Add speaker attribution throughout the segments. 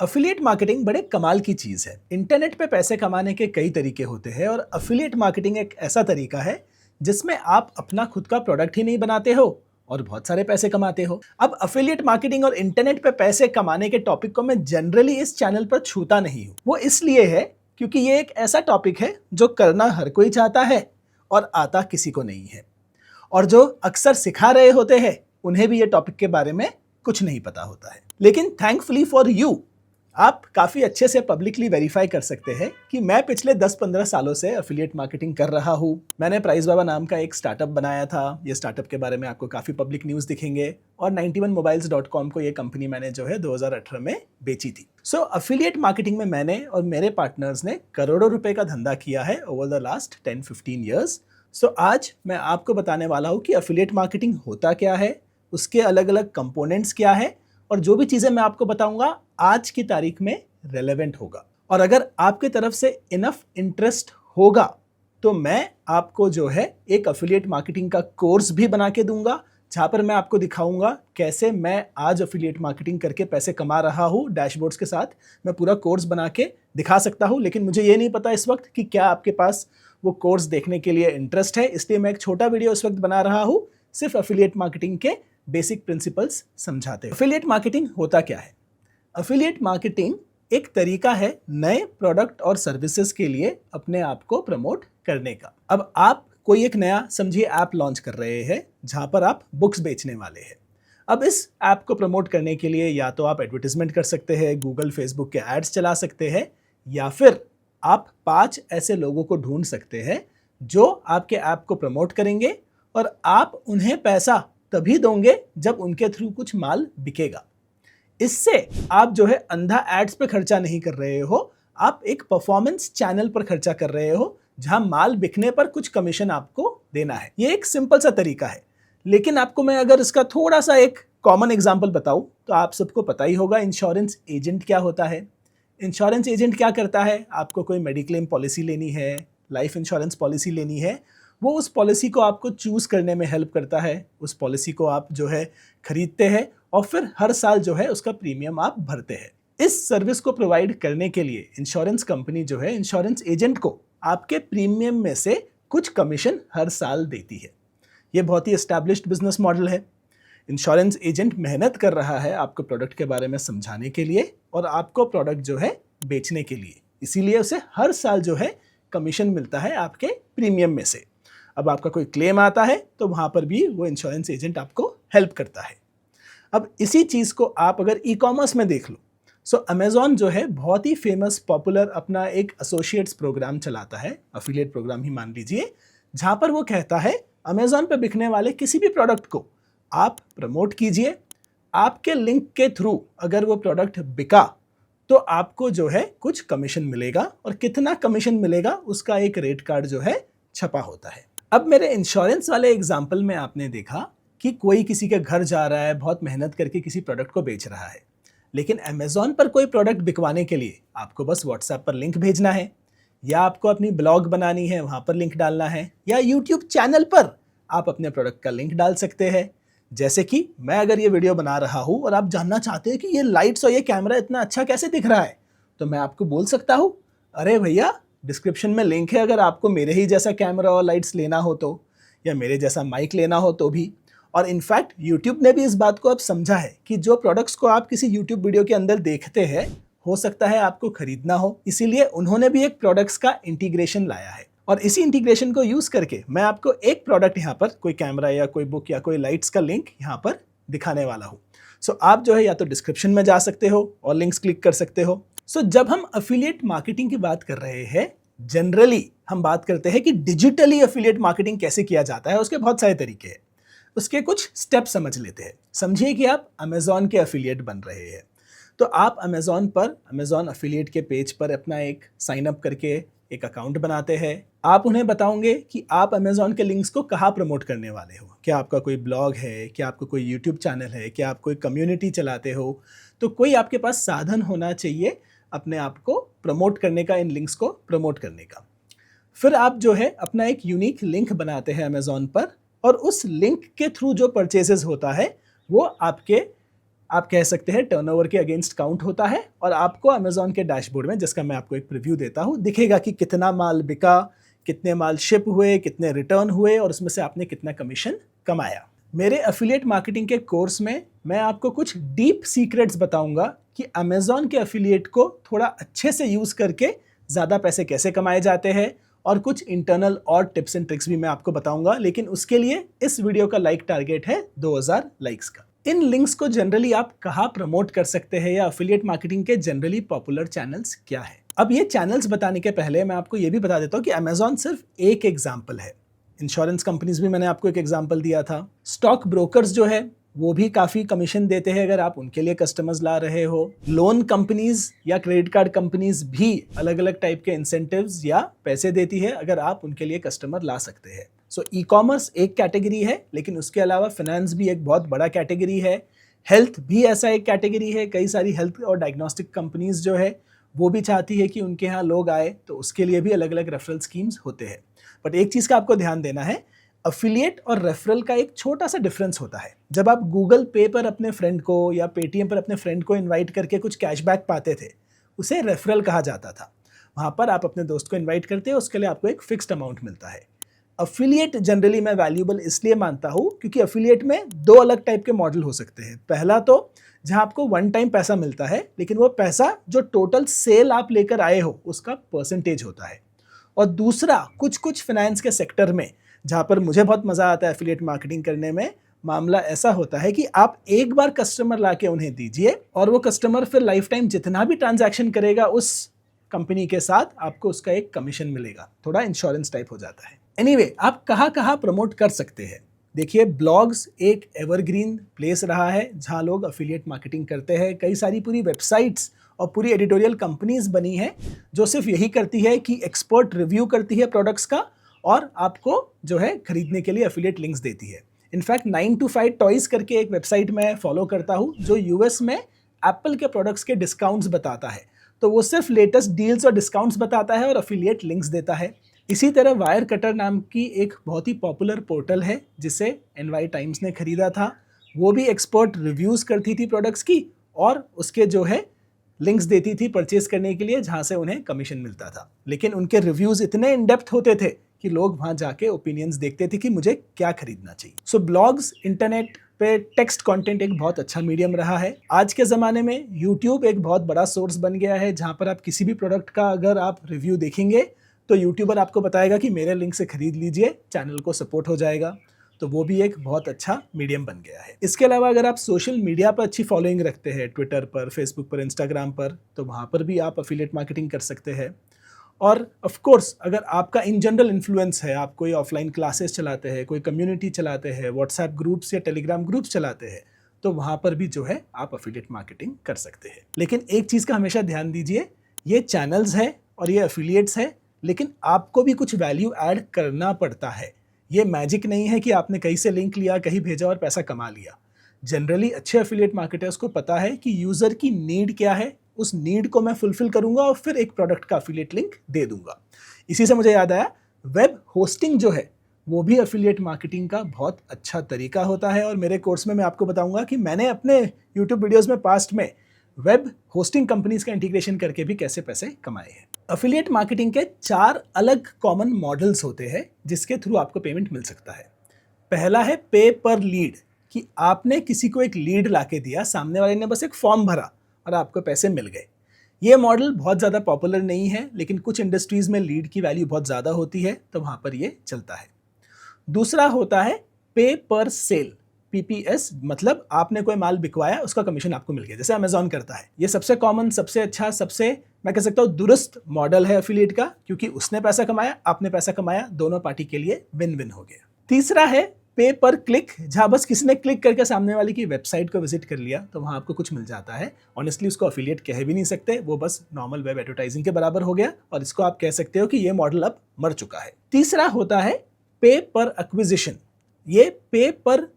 Speaker 1: Affiliate marketing बड़े कमाल की चीज़ है। इंटरनेट पे पैसे कमाने के कई तरीके होते हैं और अफिलिएट मार्केटिंग एक ऐसा तरीका है जिसमें आप अपना खुद का प्रोडक्ट ही नहीं बनाते हो और बहुत सारे पैसे कमाते हो। अब अफिलिएट मार्केटिंग और इंटरनेट पे पैसे कमाने के टॉपिक को मैं जनरली इस चैनल पर छूता नहीं हूँ। वो इसलिए है क्योंकि ये एक ऐसा टॉपिक है जो करना हर कोई चाहता है और आता किसी को नहीं है। और जो अक्सर सिखा रहे होते हैं उन्हें भी ये टॉपिक के बारे में कुछ नहीं पता होता है। लेकिन थैंकफुली फॉर यू, आप काफ़ी अच्छे से पब्लिकली वेरीफाई कर सकते हैं कि मैं पिछले 10-15 सालों से एफिलिएट मार्केटिंग कर रहा हूँ। मैंने प्राइस बाबा नाम का एक स्टार्टअप बनाया था। ये स्टार्टअप के बारे में आपको काफ़ी पब्लिक न्यूज़ दिखेंगे और 91mobiles.com को ये कंपनी मैंने जो है 2018 में बेची थी। सो एफिलिएट मार्केटिंग में मैंने और मेरे पार्टनर्स ने करोड़ों रुपए का धंधा किया है ओवर द लास्ट 10-15 ईयर्स। सो आज मैं आपको बताने वाला हूँ कि एफिलिएट मार्केटिंग होता क्या है, उसके अलग अलग कंपोनेंट्स क्या है और जो भी चीज़ें मैं आपको बताऊंगा आज की तारीख में रेलेवेंट होगा। और अगर आपके तरफ से इनफ इंटरेस्ट होगा तो मैं आपको जो है एक एफिलिएट मार्केटिंग का कोर्स भी बना के दूंगा, जहां पर मैं आपको दिखाऊंगा कैसे मैं आज एफिलिएट मार्केटिंग करके पैसे कमा रहा हूं। डैशबोर्ड्स के साथ मैं पूरा कोर्स बना के दिखा सकता हूं, लेकिन मुझे ये नहीं पता इस वक्त कि क्या आपके पास वो कोर्स देखने के लिए इंटरेस्ट है। इसलिए मैं एक छोटा वीडियो इस वक्त बना रहा हूं सिर्फ एफिलिएट मार्केटिंग के बेसिक प्रिंसिपल्स समझाते हैं। एफिलिएट मार्केटिंग होता क्या है? एफिलिएट मार्केटिंग एक तरीका है नए प्रोडक्ट और सर्विसेज के लिए अपने आप को प्रमोट करने का। अब आप कोई एक नया समझिए ऐप लॉन्च कर रहे हैं जहां पर आप बुक्स बेचने वाले हैं। अब इस ऐप को प्रमोट करने के लिए या तो आप एडवर्टाइजमेंट कर सकते हैं, गूगल फेसबुक के एड्स चला सकते हैं, या फिर आप 5 ऐसे लोगों को ढूंढ सकते हैं जो आपके ऐप को प्रमोट करेंगे और आप उन्हें पैसा तभी दोगे जब उनके थ्रू कुछ माल बिकेगा। इससे आप जो है अंधा एड्स पे खर्चा नहीं कर रहे हो, आप एक परफॉर्मेंस चैनल पर खर्चा कर रहे हो जहां माल बिकने पर कुछ कमीशन आपको देना है। ये एक सिंपल सा तरीका है, लेकिन आपको मैं अगर इसका थोड़ा सा एक कॉमन एग्जांपल बताऊं तो आप सबको पता ही होगा इंश्योरेंस एजेंट क्या होता है। इंश्योरेंस एजेंट क्या करता है? आपको कोई मेडिक्लेम पॉलिसी लेनी है, लाइफ इंश्योरेंस पॉलिसी लेनी है, वो उस पॉलिसी को आपको चूज करने में हेल्प करता है। उस पॉलिसी को आप जो है खरीदते हैं और फिर हर साल जो है उसका प्रीमियम आप भरते हैं। इस सर्विस को प्रोवाइड करने के लिए इंश्योरेंस कंपनी जो है इंश्योरेंस एजेंट को आपके प्रीमियम में से कुछ कमीशन हर साल देती है। ये बहुत ही एस्टैब्लिश्ड बिजनेस मॉडल है। इंश्योरेंस एजेंट मेहनत कर रहा है आपको प्रोडक्ट के बारे में समझाने के लिए और आपको प्रोडक्ट जो है बेचने के लिए, इसीलिए उसे हर साल जो है कमीशन मिलता है आपके प्रीमियम में से। अब आपका कोई क्लेम आता है तो वहां पर भी वो इंश्योरेंस एजेंट आपको हेल्प करता है। अब इसी चीज़ को आप अगर ई कॉमर्स में देख लो, सो अमेजॉन जो है बहुत ही फेमस पॉपुलर अपना एक एसोसिएट्स प्रोग्राम चलाता है, एफिलिएट प्रोग्राम ही मान लीजिए, जहां पर वो कहता है अमेजॉन पे बिकने वाले किसी भी प्रोडक्ट को आप प्रमोट कीजिए, आपके लिंक के थ्रू अगर वो प्रोडक्ट बिका तो आपको जो है कुछ कमीशन मिलेगा और कितना कमीशन मिलेगा उसका एक रेट कार्ड जो है छपा होता है। अब मेरे इंश्योरेंस वाले एग्जाम्पल में आपने देखा कि कोई किसी के घर जा रहा है, बहुत मेहनत करके किसी प्रोडक्ट को बेच रहा है, लेकिन अमेजॉन पर कोई प्रोडक्ट बिकवाने के लिए आपको बस व्हाट्सएप पर लिंक भेजना है, या आपको अपनी ब्लॉग बनानी है वहां पर लिंक डालना है, या यूट्यूब चैनल पर आप अपने प्रोडक्ट का लिंक डाल सकते हैं। जैसे कि मैं अगर ये वीडियो बना रहा हूं और आप जानना चाहते हैं कि ये लाइट्स और ये कैमरा इतना अच्छा कैसे दिख रहा है, तो मैं आपको बोल सकता हूं, अरे भैया डिस्क्रिप्शन में लिंक है, अगर आपको मेरे ही जैसा कैमरा और लाइट्स लेना हो तो, या मेरे जैसा माइक लेना हो तो भी। और इनफैक्ट YouTube ने भी इस बात को अब समझा है कि जो प्रोडक्ट्स को आप किसी YouTube वीडियो के अंदर देखते हैं हो सकता है आपको खरीदना हो, इसीलिए उन्होंने भी एक प्रोडक्ट्स का इंटीग्रेशन लाया है। और इसी इंटीग्रेशन को यूज करके मैं आपको एक प्रोडक्ट यहाँ पर, कोई कैमरा या कोई बुक या कोई लाइट्स का लिंक यहाँ पर दिखाने वाला हूँ। सो आप जो है या तो डिस्क्रिप्शन में जा सकते हो और लिंक्स क्लिक कर सकते हो। सो जब हम एफिलिएट मार्केटिंग की बात कर रहे हैं, जनरली हम बात करते हैं कि डिजिटली एफिलिएट मार्केटिंग कैसे किया जाता है। उसके बहुत सारे तरीके हैं, उसके कुछ स्टेप समझ लेते हैं। समझिए कि आप अमेजॉन के एफिलिएट बन रहे हैं, तो आप अमेजॉन पर, अमेजॉन एफिलिएट के पेज पर अपना एक साइन अप करके एक अकाउंट बनाते हैं। आप उन्हें बताओगे कि आप अमेजॉन के लिंक्स को कहाँ प्रमोट करने वाले हो। क्या आपका कोई ब्लॉग है, क्या आपका कोई यूट्यूब चैनल है, क्या आप कोई कम्युनिटी चलाते हो, तो कोई आपके पास साधन होना चाहिए अपने आप को प्रमोट करने का, इन लिंक्स को प्रमोट करने का। फिर आप जो है अपना एक यूनिक लिंक बनाते हैं अमेजॉन पर, और उस लिंक के थ्रू जो परचेजेस होता है वो आपके आप कह सकते हैं टर्नओवर के अगेंस्ट काउंट होता है और आपको अमेजॉन के डैशबोर्ड में, जिसका मैं आपको एक प्रीव्यू देता हूँ, दिखेगा कि कितना माल बिका, कितने माल शिप हुए, कितने रिटर्न हुए और उसमें से आपने कितना कमीशन कमाया। मेरे एफिलिएट मार्केटिंग के कोर्स में मैं आपको कुछ डीप सीक्रेट्स बताऊंगा कि अमेजॉन के एफिलिएट को थोड़ा अच्छे से यूज करके ज़्यादा पैसे कैसे कमाए जाते हैं और कुछ इंटरनल और टिप्स एंड ट्रिक्स भी मैं आपको बताऊंगा। लेकिन उसके लिए इस वीडियो का लाइक टारगेट है 2000 लाइक्स का। इन लिंक्स को जनरली आप कहाँ प्रमोट कर सकते हैं या एफिलिएट मार्केटिंग के जनरली पॉपुलर चैनल्स क्या है। अब ये चैनल्स बताने के पहले मैं आपको ये भी बता देता हूँ कि अमेजॉन सिर्फ एक एग्जाम्पल है। इंश्योरेंस कंपनीज भी मैंने आपको एक एग्जाम्पल दिया था। स्टॉक ब्रोकर्स जो है वो भी काफ़ी कमीशन देते हैं अगर आप उनके लिए कस्टमर्स ला रहे हो। लोन कंपनीज या क्रेडिट कार्ड कंपनीज भी अलग अलग टाइप के इंसेंटिव्स या पैसे देती है अगर आप उनके लिए कस्टमर ला सकते हैं। सो ई कॉमर्स एक कैटेगरी है, लेकिन उसके अलावा फाइनेंस भी एक बहुत बड़ा कैटेगरी है। हेल्थ भी ऐसा एक कैटेगरी है। कई सारी हेल्थ और डायग्नोस्टिक कंपनीज जो है वो भी चाहती है कि उनके यहाँ लोग आए, तो उसके लिए भी अलग अलग रेफरल स्कीम्स होते हैं। बट एक चीज़ का आपको ध्यान देना है, अफिलिएट और रेफरल का एक छोटा सा डिफरेंस होता है। जब आप गूगल पे पर अपने फ्रेंड को या पेटीएम पर अपने फ्रेंड को इनवाइट करके कुछ कैशबैक पाते थे, उसे रेफरल कहा जाता था। वहाँ पर आप अपने दोस्त को इनवाइट करते हो, उसके लिए आपको एक फिक्स्ड अमाउंट मिलता है। अफिलिएट जनरली मैं वैल्यूएबल इसलिए मानता हूँ क्योंकि अफिलिएट में दो अलग टाइप के मॉडल हो सकते हैं। पहला तो जहाँ आपको वन टाइम पैसा मिलता है, लेकिन वो पैसा जो टोटल सेल आप लेकर आए हो उसका परसेंटेज होता है। और दूसरा कुछ फाइनेंस के सेक्टर में, जहाँ पर मुझे बहुत मज़ा आता है एफिलिएट मार्केटिंग करने में, मामला ऐसा होता है कि आप एक बार कस्टमर लाके उन्हें दीजिए और वो कस्टमर फिर लाइफ टाइम जितना भी ट्रांजैक्शन करेगा उस कंपनी के साथ, आपको उसका एक कमीशन मिलेगा। थोड़ा इंश्योरेंस टाइप हो जाता है। एनीवे, आप कहाँ कहाँ प्रमोट कर सकते हैं। देखिए, ब्लॉग्स एक एवरग्रीन प्लेस रहा है जहाँ लोग एफिलिएट मार्केटिंग करते हैं। कई सारी पूरी वेबसाइट्स और पूरी एडिटोरियल कंपनीज बनी है जो सिर्फ यही करती है कि एक्सपर्ट रिव्यू करती है प्रोडक्ट्स का और आपको जो है खरीदने के लिए एफिलिएट लिंक्स देती है। इनफैक्ट 9 to 5 टॉयज करके एक वेबसाइट मैं फॉलो करता हूँ जो यूएस में एप्पल के प्रोडक्ट्स के डिस्काउंट्स बताता है। तो वो सिर्फ लेटेस्ट डील्स और डिस्काउंट्स बताता है और एफिलिएट लिंक्स देता है। इसी तरह वायर कटर नाम की एक बहुत ही पॉपुलर पोर्टल है जिसे एनवाई टाइम्स ने खरीदा था। वो भी एक्सपर्ट रिव्यूज़ करती थी प्रोडक्ट्स की और उसके जो है लिंक्स देती थी परचेज करने के लिए, जहाँ से उन्हें कमीशन मिलता था। लेकिन उनके रिव्यूज़ इतने इन डेप्थ होते थे कि लोग वहाँ जाके ओपिनियंस देखते थे कि मुझे क्या खरीदना चाहिए। सो ब्लॉग्स, इंटरनेट पे टेक्स्ट कंटेंट एक बहुत अच्छा मीडियम रहा है। आज के ज़माने में यूट्यूब एक बहुत बड़ा सोर्स बन गया है जहाँ पर आप किसी भी प्रोडक्ट का अगर आप रिव्यू देखेंगे तो यूट्यूबर आपको बताएगा कि मेरे लिंक से खरीद लीजिए, चैनल को सपोर्ट हो जाएगा। तो वो भी एक बहुत अच्छा मीडियम बन गया है। इसके अलावा अगर आप सोशल मीडिया पर अच्छी फॉलोइंग रखते हैं, ट्विटर पर, फेसबुक पर, इंस्टाग्राम पर, तो वहाँ पर भी आप एफिलिएट मार्केटिंग कर सकते हैं। और ऑफ कोर्स अगर आपका इन जनरल इन्फ्लुएंस है, आप कोई ऑफलाइन क्लासेस चलाते हैं, कोई कम्युनिटी चलाते हैं, व्हाट्सएप ग्रुप्स या टेलीग्राम ग्रुप्स चलाते हैं, तो वहाँ पर भी जो है आप एफिलिएट मार्केटिंग कर सकते हैं। लेकिन एक चीज़ का हमेशा ध्यान दीजिए, ये चैनल्स है और ये एफिलिएट्स है, लेकिन आपको भी कुछ वैल्यू ऐड करना पड़ता है। ये मैजिक नहीं है कि आपने कहीं से लिंक लिया, कहीं भेजा और पैसा कमा लिया। जनरली अच्छे एफिलिएट मार्केटर्स को पता है कि यूज़र की नीड क्या है, उस नीड को मैं फुलफिल करूंगा और फिर एक प्रोडक्ट का एफिलिएट लिंक दे दूंगा। इसी से मुझे याद आया, वेब होस्टिंग जो है वो भी एफिलिएट मार्केटिंग का बहुत अच्छा तरीका होता है। और मेरे कोर्स में मैं आपको बताऊंगा कि मैंने अपने यूट्यूब वीडियोज़ में पास्ट में वेब होस्टिंग कंपनीज का इंटीग्रेशन करके भी कैसे पैसे कमाए हैं। एफिलिएट मार्केटिंग के 4 अलग कॉमन मॉडल्स होते हैं जिसके थ्रू आपको पेमेंट मिल सकता है। पहला है पे पर लीड, कि आपने किसी को एक लीड लाके दिया, सामने वाले ने बस एक फॉर्म भरा और आपको पैसे मिल गए। ये मॉडल बहुत ज़्यादा पॉपुलर नहीं है, लेकिन कुछ इंडस्ट्रीज़ में लीड की वैल्यू बहुत ज़्यादा होती है, तो वहाँ पर ये चलता है। दूसरा होता है पे पर सेल, पीपीएस, मतलब आपने कोई माल बिकवाया, उसका कमीशन आपको मिल गया, जैसे अमेजॉन करता है। ये सबसे कॉमन, सबसे अच्छा, सबसे मैं कह सकता हूँ दुरुस्त मॉडल है एफिलिएट का, क्योंकि उसने पैसा कमाया, आपने पैसा कमाया, दोनों पार्टी के लिए विन विन हो गया। तीसरा है पे पर क्लिक, जहाँ बस किसी ने क्लिक करके सामने वाले की वेबसाइट को विजिट कर लिया तो वहाँ आपको कुछ मिल जाता है। ऑनेस्टली उसको एफिलिएट कह भी नहीं सकते, वो बस नॉर्मल वेब एडवर्टाइजिंग के बराबर हो गया और इसको आप कह सकते हो कि ये मॉडल अब मर चुका है। तीसरा होता है पे पर एक्विजिशन। ये पे पर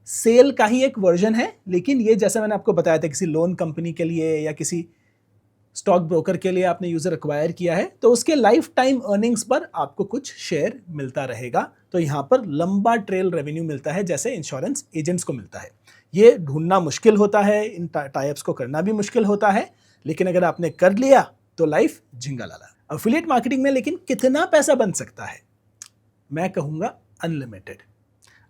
Speaker 1: सेल का ही एक वर्जन है, लेकिन ये जैसा मैंने आपको बताया था, किसी लोन कंपनी के लिए या किसी स्टॉक ब्रोकर के लिए आपने यूजर एक्वायर किया है तो उसके लाइफ टाइम अर्निंग्स पर आपको कुछ शेयर मिलता रहेगा। तो यहाँ पर लंबा ट्रेल रेवेन्यू मिलता है, जैसे इंश्योरेंस एजेंट्स को मिलता है। ये ढूंढना मुश्किल होता है, इन टाइप्स को करना भी मुश्किल होता है, लेकिन अगर आपने कर लिया तो लाइफ झिंगा लाला। एफिलिएट मार्केटिंग में लेकिन कितना पैसा बन सकता है? मैं कहूँगा अनलिमिटेड।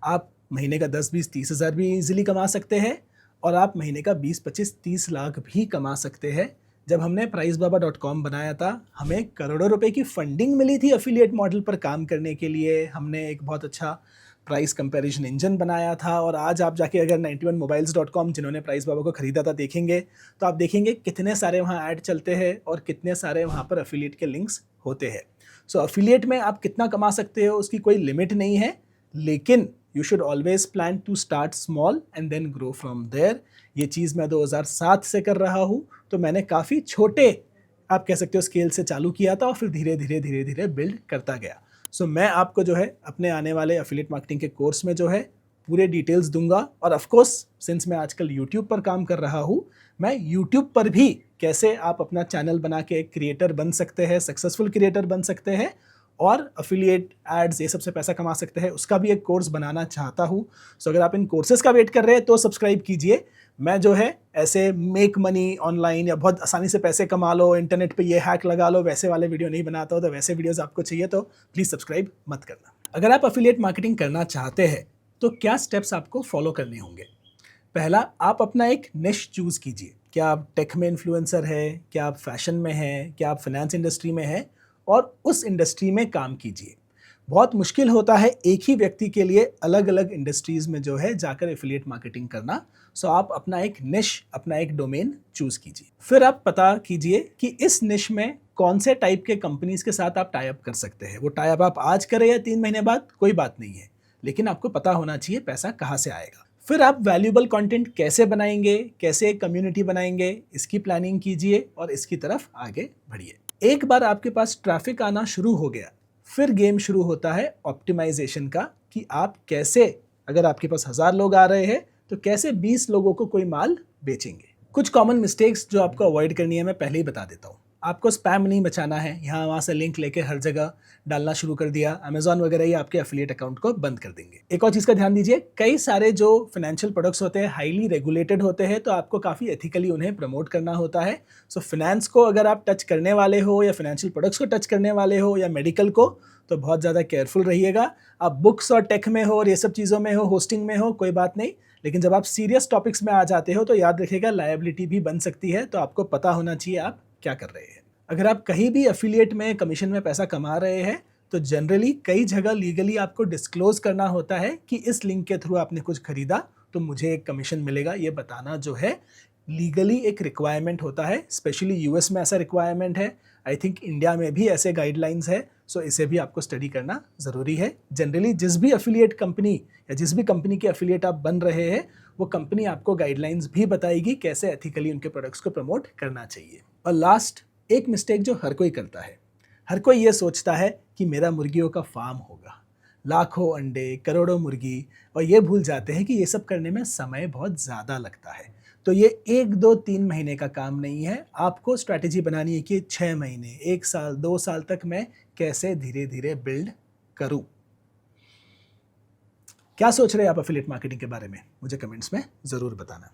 Speaker 1: आप महीने का 10, 20, 30 हज़ार भी इजीली कमा सकते हैं और आप महीने का 20, 25, 30 लाख भी कमा सकते हैं। जब हमने प्राइसबाबा.com बनाया था, हमें करोड़ों रुपए की फंडिंग मिली थी एफिलिएट मॉडल पर काम करने के लिए। हमने एक बहुत अच्छा प्राइस कंपैरिजन इंजन बनाया था और आज आप जाके अगर 91mobiles.com जिन्होंने प्राइस बाबा को खरीदा था देखेंगे तो आप देखेंगे कितने सारे वहाँ ऐड चलते हैं और कितने सारे वहाँ पर एफिलिएट के लिंक्स होते हैं। सो एफिलिएट में आप कितना कमा सकते हो उसकी कोई लिमिट नहीं है, लेकिन you should always plan to start small and then grow from there. ये चीज़ मैं 2007 से कर रहा हूँ, तो मैंने काफ़ी छोटे आप कह सकते हो स्केल से चालू किया था और फिर धीरे धीरे धीरे धीरे बिल्ड करता गया। सो मैं आपको जो है अपने आने वाले एफिलिएट मार्केटिंग के कोर्स में जो है पूरे डिटेल्स दूंगा। और ऑफ कोर्स सिंस मैं आजकल यूट्यूब पर काम कर रहा हूँ, मैं यूट्यूब पर भी कैसे आप अपना चैनल बना के एक क्रिएटर बन सकते हैं, सक्सेसफुल क्रिएटर बन सकते हैं और एफिलिएट एड्स ये सबसे पैसा कमा सकते हैं, उसका भी एक कोर्स बनाना चाहता हूँ। सो अगर आप इन कोर्सेज का वेट कर रहे हैं तो सब्सक्राइब कीजिए। मैं जो है ऐसे मेक मनी ऑनलाइन या बहुत आसानी से पैसे कमा लो, इंटरनेट पे ये हैक लगा लो, वैसे वाले वीडियो नहीं बनाता हूँ। तो वैसे वीडियोस आपको चाहिए तो प्लीज़ सब्सक्राइब मत करना। अगर आप एफिलिएट मार्केटिंग करना चाहते हैं तो क्या स्टेप्स आपको फॉलो करने होंगे? पहला, आप अपना एक निश चूज़ कीजिए। क्या आप टेक में इन्फ्लुएंसर है, क्या आप फैशन में हैं, क्या आप फाइनेंस इंडस्ट्री में हैं, और उस इंडस्ट्री में काम कीजिए। बहुत मुश्किल होता है एक ही व्यक्ति के लिए अलग अलग इंडस्ट्रीज़ में जो है जाकर एफिलिएट मार्केटिंग करना। सो आप अपना एक निश, अपना एक डोमेन चूज़ कीजिए। फिर आप पता कीजिए कि इस निश में कौन से टाइप के कंपनीज के साथ आप टाई अप कर सकते हैं। वो टाई अप आप आज करें या 3 महीने बाद कोई बात नहीं है, लेकिन आपको पता होना चाहिए पैसा कहाँ से आएगा। फिर आप वैल्यूएबल कंटेंट कैसे बनाएंगे, कैसे एक कम्युनिटी बनाएंगे, इसकी प्लानिंग कीजिए और इसकी तरफ आगे बढ़िए। एक बार आपके पास ट्रैफिक आना शुरू हो गया, फिर गेम शुरू होता है ऑप्टिमाइजेशन का, कि आप कैसे, अगर आपके पास 1000 लोग आ रहे हैं तो कैसे 20 लोगों को कोई माल बेचेंगे। कुछ कॉमन मिस्टेक्स जो आपको अवॉइड करनी है मैं पहले ही बता देता हूँ। आपको स्पैम नहीं बचाना है, यहाँ वहाँ से लिंक लेके हर जगह डालना शुरू कर दिया, अमेजॉन वगैरह ही आपके एफिलिएट अकाउंट को बंद कर देंगे। एक और चीज़ का ध्यान दीजिए, कई सारे जो फाइनेंशियल प्रोडक्ट्स होते हैं हाईली रेगुलेटेड होते हैं, तो आपको काफ़ी एथिकली उन्हें प्रमोट करना होता है। सो फाइनेंस को अगर आप टच करने वाले हो या फाइनेंशियल प्रोडक्ट्स को टच करने वाले हो या मेडिकल को, तो बहुत ज़्यादा केयरफुल रहिएगा। आप बुक्स और टेक में हो और ये सब चीज़ों में हो, होस्टिंग में हो, कोई बात नहीं, लेकिन जब आप सीरियस टॉपिक्स में आ जाते हो तो याद रखिएगा लायबिलिटी भी बन सकती है, तो आपको पता होना चाहिए आप क्या कर रहे हैं। अगर आप कहीं भी एफिलिएट में कमीशन में पैसा कमा रहे हैं तो जनरली कई जगह लीगली आपको डिस्क्लोज करना होता है कि इस लिंक के थ्रू आपने कुछ खरीदा तो मुझे एक कमीशन मिलेगा। ये बताना जो है लीगली एक रिक्वायरमेंट होता है, स्पेशली यूएस में ऐसा रिक्वायरमेंट है, आई थिंक इंडिया में भी ऐसे गाइडलाइंस है। सो इसे भी आपको स्टडी करना ज़रूरी है। जनरली जिस भी एफिलिएट कंपनी या जिस भी कंपनी के एफिलिएट आप बन रहे हैं वो कंपनी आपको गाइडलाइंस भी बताएगी कैसे एथिकली उनके प्रोडक्ट्स को प्रमोट करना चाहिए। और लास्ट, एक मिस्टेक जो हर कोई करता है, हर कोई ये सोचता है कि मेरा मुर्गियों का फार्म होगा, लाखों अंडे, करोड़ों मुर्गी, और ये भूल जाते हैं कि ये सब करने में समय बहुत ज़्यादा लगता है। तो ये 1, 2, 3 महीने का काम नहीं है। आपको स्ट्रैटेजी बनानी है कि 6 महीने, 1 साल, 2 साल तक मैं कैसे धीरे धीरे बिल्ड करूं। क्या सोच रहे हैं आप एफिलिएट मार्केटिंग के बारे में? मुझे कमेंट्स में ज़रूर बताना।